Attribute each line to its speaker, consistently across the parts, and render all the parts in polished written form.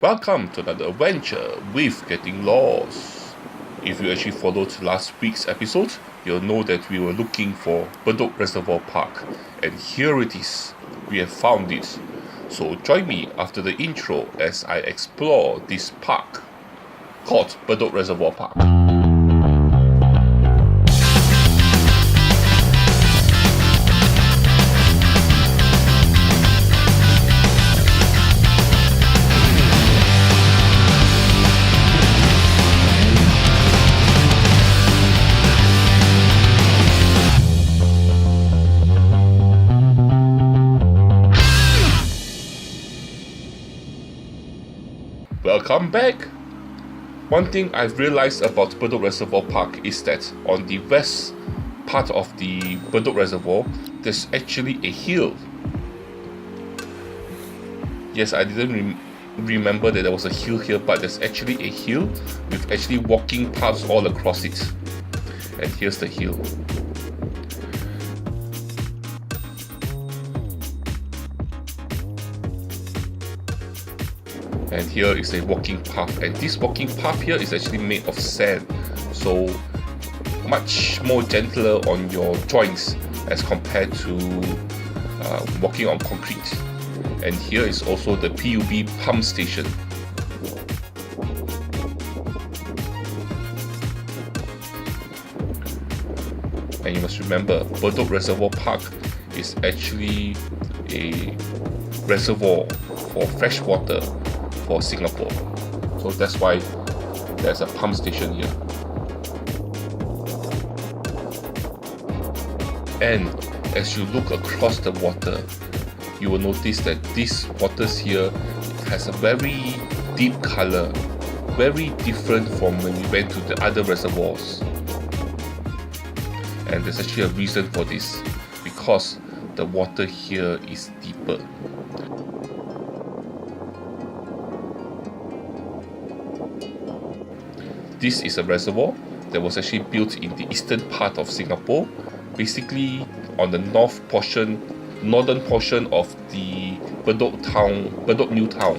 Speaker 1: Welcome to another adventure with Getting Lost. If you actually followed last week's episode, you'll know that we were looking for Bedok Reservoir Park, and here it is. We have found it. So join me after the intro as I explore this park called Bedok Reservoir Park. Welcome back! One thing I've realized about Bedok Reservoir Park is that on the west part of the Bedok Reservoir, there's actually a hill. Yes, I didn't remember that there was a hill here, but there's actually a hill with actually walking paths all across it. And here's the hill. And here is a walking path, and this walking path here is actually made of sand, so much more gentler on your joints as compared to walking on concrete. And here is also the PUB pump station. And you must remember, Bedok Reservoir Park is actually a reservoir for fresh water for Singapore, so that's why there's a pump station here. And as you look across the water, you will notice that this waters here has a very deep color, very different from when we went to the other reservoirs. And there's actually a reason for this, because the water here is deeper. This is a reservoir that was actually built in the eastern part of Singapore, basically on the northern portion of the Bedok New Town.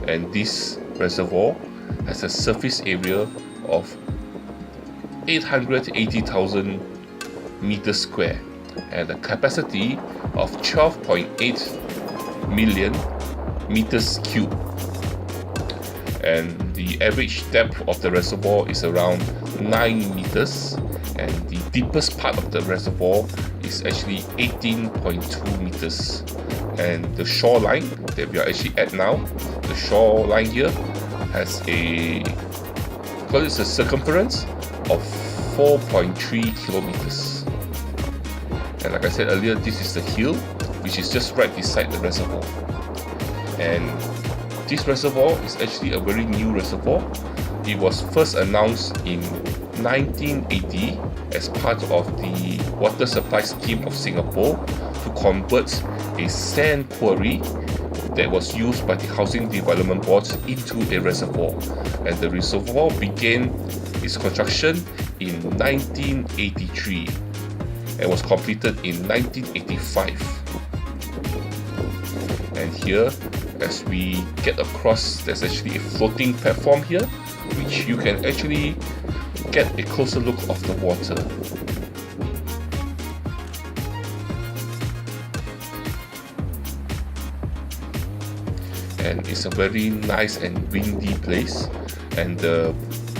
Speaker 1: And this reservoir has a surface area of 880,000 meters square and a capacity of 12.8 million meters cube. And the average depth of the reservoir is around 9 meters, and the deepest part of the reservoir is actually 18.2 meters. And the shoreline that we are actually at now, the shoreline here has a circumference of 4.3 kilometers. And like I said earlier, this is the hill which is just right beside the reservoir. And this reservoir is actually a very new reservoir. It was first announced in 1980 as part of the water supply scheme of Singapore to convert a sand quarry that was used by the Housing Development Board into a reservoir. And the reservoir began its construction in 1983 and was completed in 1985. And here, as we get across, there's actually a floating platform here, which you can actually get a closer look of the water. And it's a very nice and windy place, and the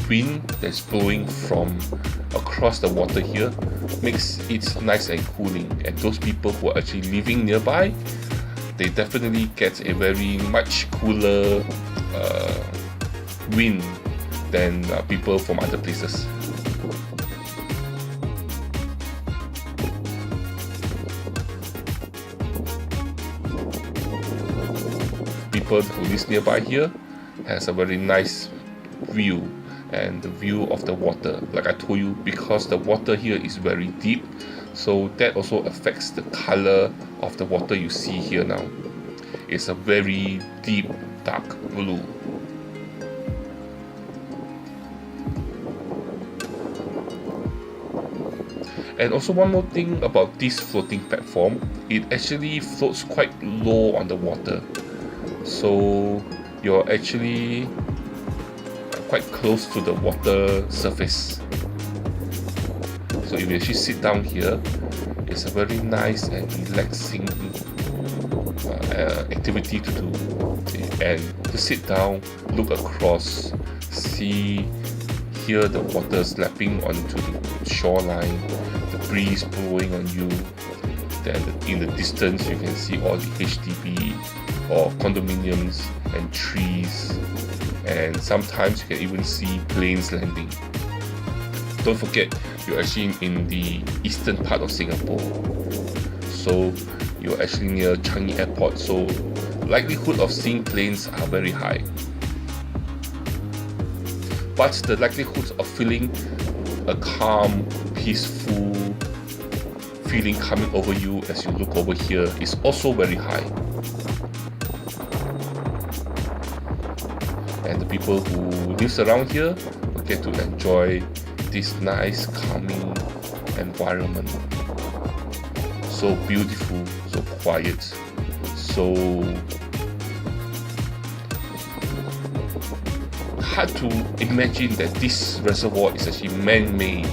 Speaker 1: wind that's blowing from across the water here makes it nice and cooling. And those people who are actually living nearby, they definitely get a very much cooler wind than people from other places. People who live nearby here has a very nice view, and the view of the water, like I told you, because the water here is very deep, so that also affects the color of the water you see here now. It's a very deep dark blue. And also one more thing about this floating platform, it actually floats quite low on the water. So you're actually quite close to the water surface. So if you actually sit down here, it's a very nice and relaxing activity to do. And to sit down, look across, hear the water slapping onto the shoreline, the breeze blowing on you. Then in the distance, you can see all the HDB or condominiums and trees, and sometimes you can even see planes landing. Don't forget, you're actually in the eastern part of Singapore, so you're actually near Changi Airport, so likelihood of seeing planes are very high. But the likelihood of feeling a calm, peaceful feeling coming over you as you look over here is also very high. And the people who live around here will get to enjoy this nice, calming environment. So beautiful, so quiet, so hard to imagine that this reservoir is actually man-made,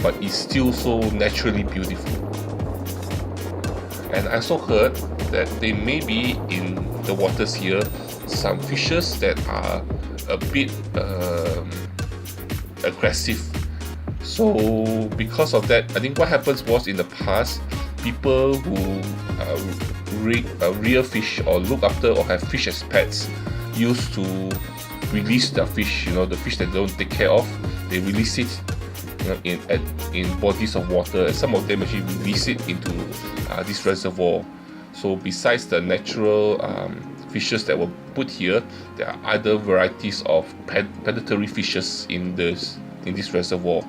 Speaker 1: but it's still so naturally beautiful. And I also heard that there may be in the waters here some fishes that are a bit aggressive. So because of that, I think what happens was, in the past, people who rear fish or look after or have fish as pets used to release their fish, the fish that they don't take care of, they release it in bodies of water, and some of them actually release it into this reservoir. So besides the natural fishes that were put here, there are other varieties of predatory fishes in this reservoir.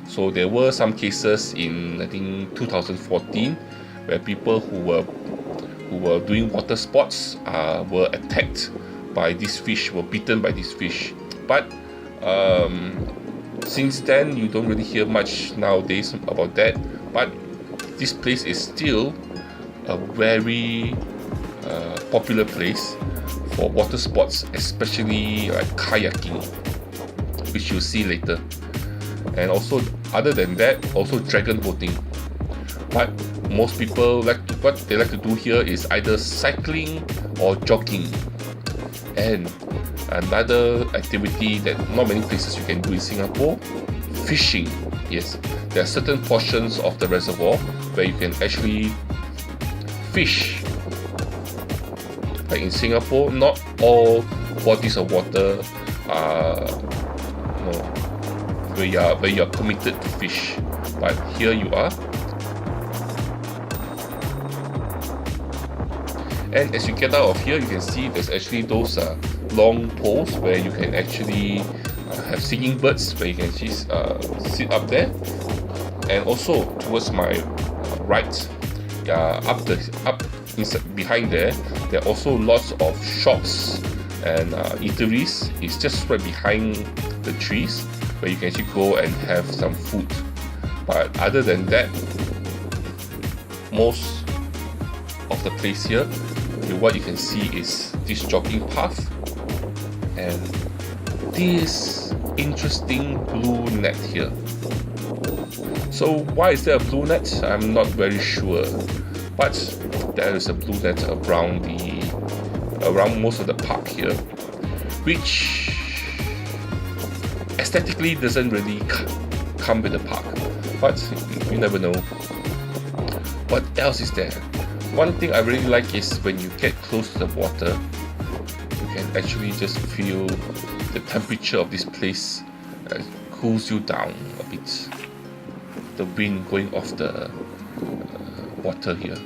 Speaker 1: So there were some cases in, I think, 2014, where people who were doing water sports were attacked by this fish, were bitten by this fish. But since then, you don't really hear much nowadays about that. But this place is still a very popular place for water sports, especially like kayaking, which you'll see later. And also, other than that, also dragon boating. But most people what they like to do here is either cycling or jogging. And another activity that not many places you can do in Singapore, fishing. Yes, there are certain portions of the reservoir where you can actually fish. Like in Singapore, not all bodies of water are where you are permitted to fish, but here you are. And as you get out of here, you can see there's actually those long poles where you can actually have singing birds, where you can actually sit up there. And also towards my right, behind there are also lots of shops and eateries. It's just right behind the trees, where you can actually go and have some food. But other than that, most of the place here, what you can see is this jogging path and this interesting blue net here. So why is there a blue net? I'm not very sure, but there is a blue net around most of the park here, which aesthetically doesn't really come with the park, but you never know. What else is there? One thing I really like is when you get close to the water, you can actually just feel the temperature of this place cools you down a bit. The wind going off the water here.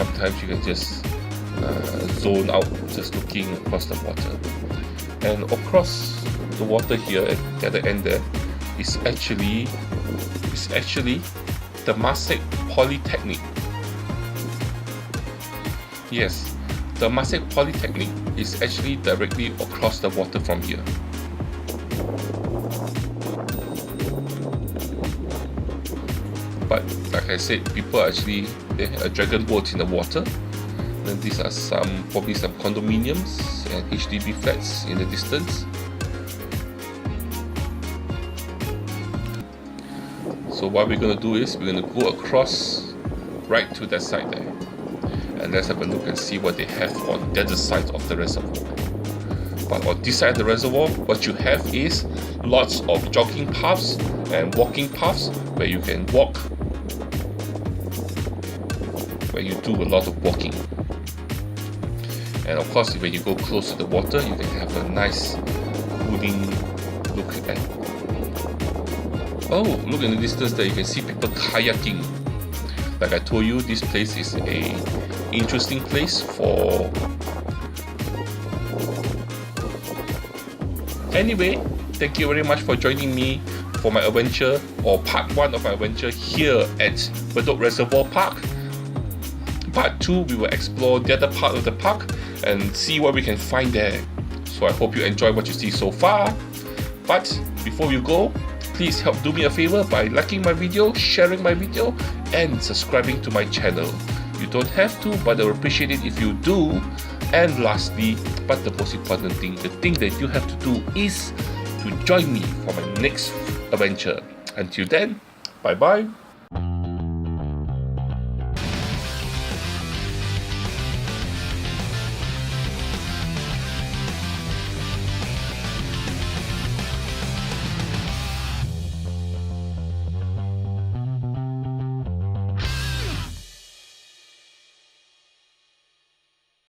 Speaker 1: sometimes you can just zone out just looking across the water. And across the water here at the other end there is actually Temasek Polytechnic. Yes, Temasek Polytechnic is actually directly across the water from here. But like I said, people actually a dragon boat in the water. Then these are probably some condominiums and HDB flats in the distance. So what we're going to do is we're going to go across right to that side there, and let's have a look and see what they have on the other side of the reservoir. But on this side of the reservoir, what you have is lots of jogging paths and walking paths where you can walk, where you do a lot of walking. And of course, when you go close to the water, you can have a nice cooling look at. Oh, look in the distance there, you can see people kayaking. Like I told you, this place is a interesting place for. Anyway, thank you very much for joining me for my adventure, or part 1 of my adventure here at Bedok Reservoir Park. Part 2, we will explore the other part of the park and see what we can find there. So I hope you enjoy what you see so far. But before you go, please help do me a favor by liking my video, sharing my video, and subscribing to my channel. You don't have to, but I would appreciate it if you do. And lastly, but the most important thing, the thing that you have to do is to join me for my next adventure. Until then, bye bye.